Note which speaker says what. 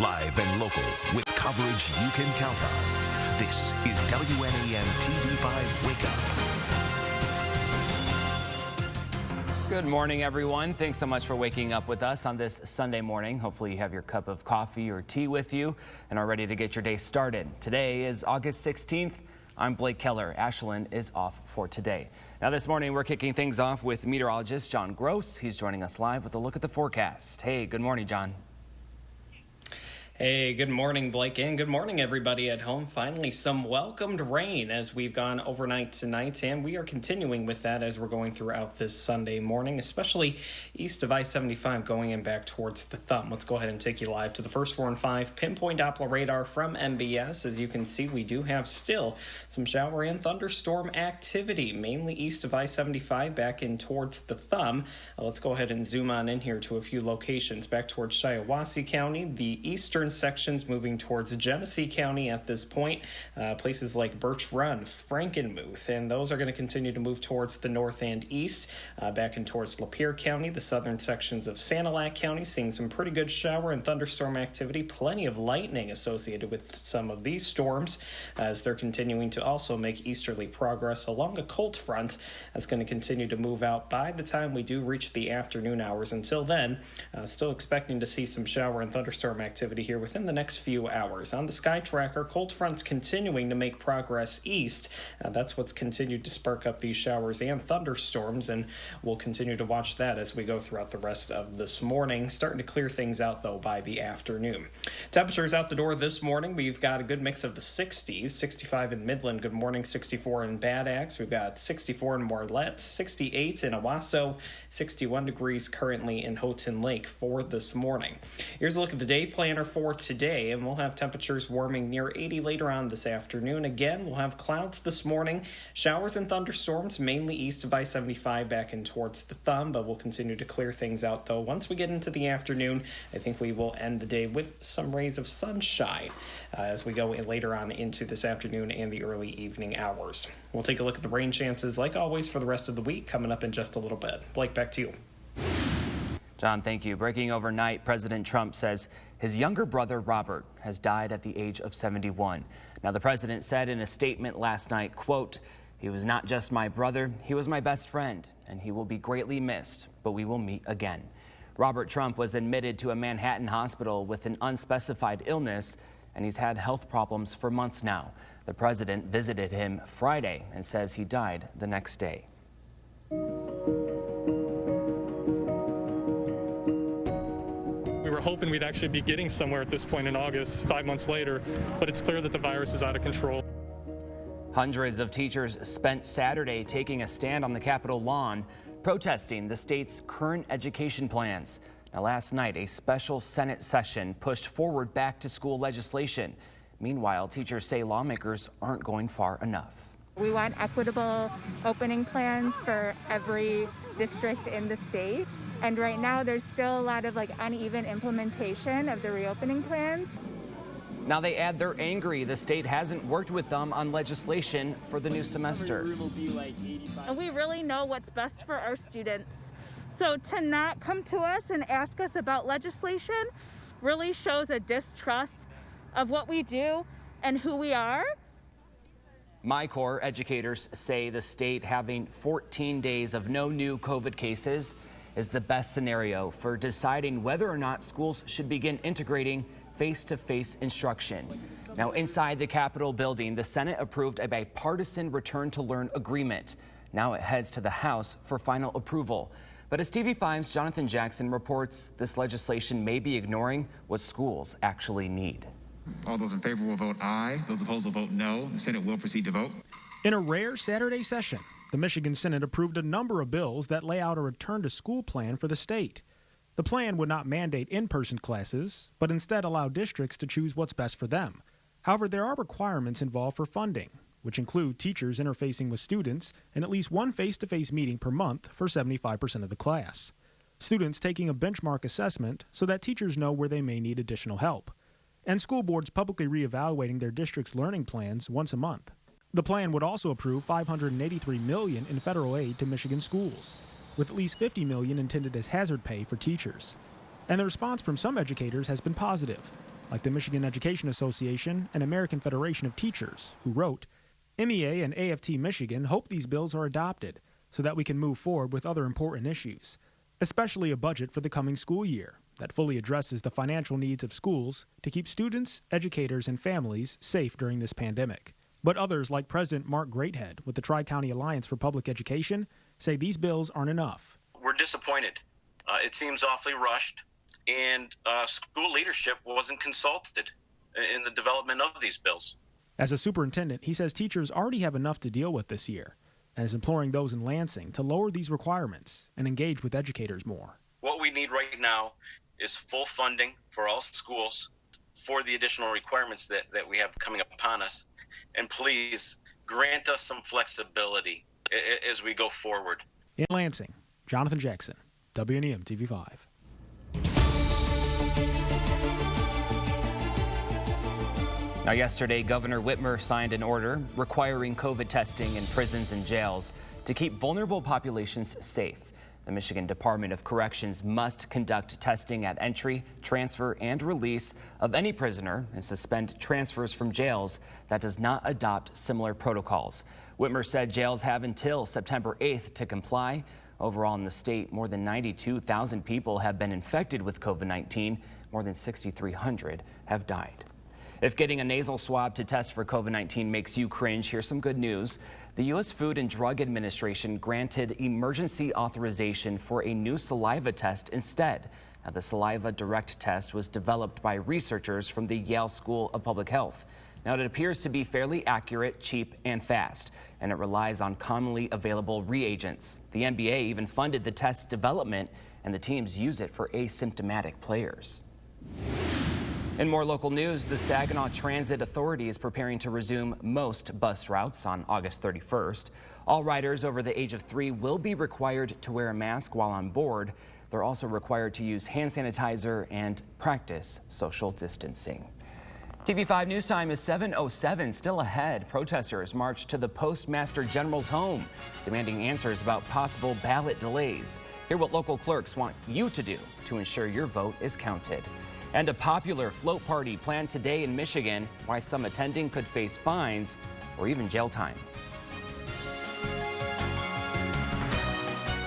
Speaker 1: Live and local with coverage you can count on. This is WNEMTV5 Wake Up.
Speaker 2: Good morning, everyone. Thanks so much for waking up with us on this Sunday morning. Hopefully you have your cup of coffee or tea with you and are ready to get your day started. Today is August 16th. I'm Blake Keller. Ashland is off for today. Now this morning we're kicking things off with meteorologist John Gross. He's joining us live with a look at the forecast. Hey, good morning, John.
Speaker 3: Hey, good morning, Blake, and good morning, everybody at home. Finally, some welcomed rain as we've gone overnight tonight, and we are continuing with that as we're going throughout this Sunday morning, especially east of I-75 going in back towards the thumb. Let's go ahead and take you live to the first 4 and 5 pinpoint Doppler radar from MBS. As you can see, we do have still some shower and thunderstorm activity, mainly east of I-75 back in towards the thumb. Let's go ahead and zoom on in here to a few locations. Back towards Shiawassee County, the eastern sections moving towards Genesee County at this point, places like Birch Run, Frankenmuth, and those are going to continue to move towards the north and east, back in towards Lapeer County, the southern sections of Sanilac County, seeing some pretty good shower and thunderstorm activity, plenty of lightning associated with some of these storms as they're continuing to also make easterly progress along a cold front that's going to continue to move out by the time we do reach the afternoon hours. Until then, still expecting to see some shower and thunderstorm activity here within the next few hours. On the sky tracker, cold fronts continuing to make progress east. That's what's continued to spark up these showers and thunderstorms, and we'll continue to watch that as we go throughout the rest of this morning. Starting to clear things out, though, by the afternoon. Temperatures out the door this morning, we've got a good mix of the 60s, 65 in Midland, good morning, 64 in Bad Axe. We've got 64 in Marlette, 68 in Owasso, 61 degrees currently in Houghton Lake for this morning. Here's a look at the day planner for today, and we'll have temperatures warming near 80 later on this afternoon. Again, we'll have clouds this morning, showers and thunderstorms mainly east of I-75 back in towards the thumb, but we'll continue to clear things out, though. Once we get into the afternoon, I think we will end the day with some rays of sunshine as we go later on into this afternoon and the early evening hours. We'll take a look at the rain chances, like always, for the rest of the week coming up in just a little bit. Blake, back to you.
Speaker 2: John, thank you. Breaking overnight, President Trump says his younger brother, Robert, has died at the age of 71. Now, the president said in a statement last night, quote, "He was not just my brother, he was my best friend, and he will be greatly missed, but we will meet again." Robert Trump was admitted to a Manhattan hospital with an unspecified illness, and he's had health problems for months now. The president visited him Friday and says he died the next day.
Speaker 4: We were hoping we'd actually be getting somewhere at this point in August, 5 months later, but it's clear that the virus is out of control.
Speaker 2: Hundreds of teachers spent Saturday taking a stand on the Capitol lawn, protesting the state's current education plans. Now, last night, a special Senate session pushed forward back to school legislation. Meanwhile, teachers say lawmakers aren't going far enough.
Speaker 5: We want equitable opening plans for every district in the state. And right now, there's still a lot of uneven implementation of the reopening plans.
Speaker 2: Now they add they're angry the state hasn't worked with them on legislation for the new semester.
Speaker 5: And we really know what's best for our students. So to not come to us and ask us about legislation really shows a distrust of what we do and who we are.
Speaker 2: MyCorps educators say the state having 14 days of no new COVID cases is the best scenario for deciding whether or not schools should begin integrating face-to-face instruction. Now, inside the Capitol building, the Senate approved a bipartisan return-to-learn agreement. Now it heads to the House for final approval. But as TV5's Jonathan Jackson reports, this legislation may be ignoring what schools actually need.
Speaker 6: All those in favor will vote aye. Those opposed will vote no. The Senate will proceed to vote.
Speaker 7: In a rare Saturday session, the Michigan Senate approved a number of bills that lay out a return-to-school plan for the state. The plan would not mandate in-person classes, but instead allow districts to choose what's best for them. However, there are requirements involved for funding, which include teachers interfacing with students and at least one face-to-face meeting per month for 75% of the class. Students taking a benchmark assessment so that teachers know where they may need additional help. And school boards publicly reevaluating their district's learning plans once a month. The plan would also approve $583 million in federal aid to Michigan schools, with at least $50 million intended as hazard pay for teachers. And the response from some educators has been positive. like the Michigan Education Association and American Federation of Teachers, who wrote, MEA and AFT Michigan hope these bills are adopted so that we can move forward with other important issues, especially a budget for the coming school year that fully addresses the financial needs of schools to keep students, educators, and families safe during this pandemic. But others, like President Mark Greathead with the Tri-County Alliance for Public Education, say these bills aren't enough.
Speaker 8: We're disappointed. It seems awfully rushed, and school leadership wasn't consulted in the development of these bills.
Speaker 7: As a superintendent, he says teachers already have enough to deal with this year and is imploring those in Lansing to lower these requirements and engage with educators more.
Speaker 8: What we need right now is full funding for all schools for the additional requirements that we have coming upon us. And please grant us some flexibility as we go forward.
Speaker 7: In Lansing, Jonathan Jackson, WNEMTV5.
Speaker 2: Now, yesterday, Governor Whitmer signed an order requiring COVID testing in prisons and jails to keep vulnerable populations safe. The Michigan Department of Corrections must conduct testing at entry, transfer, and release of any prisoner and suspend transfers from jails that does not adopt similar protocols. Whitmer said jails have until September 8th to comply. Overall in the state, more than 92,000 people have been infected with COVID-19. More than 6,300 have died. If getting a nasal swab to test for COVID-19 makes you cringe, here's some good news. The U.S. Food and Drug Administration granted emergency authorization for a new saliva test instead. Now, the Saliva Direct test was developed by researchers from the Yale School of Public Health. Now, it appears to be fairly accurate, cheap, and fast, and it relies on commonly available reagents. The NBA even funded the test's development, and the teams use it for asymptomatic players. In more local news, the Saginaw Transit Authority is preparing to resume most bus routes on August 31st. All riders over the age of 3 will be required to wear a mask while on board. They're also required to use hand sanitizer and practice social distancing. TV5 News Time is 7:07, still ahead. Protesters marched to the Postmaster General's home, demanding answers about possible ballot delays. Hear what local clerks want you to do to ensure your vote is counted. And a popular float party planned today in Michigan, why some attending could face fines or even jail time.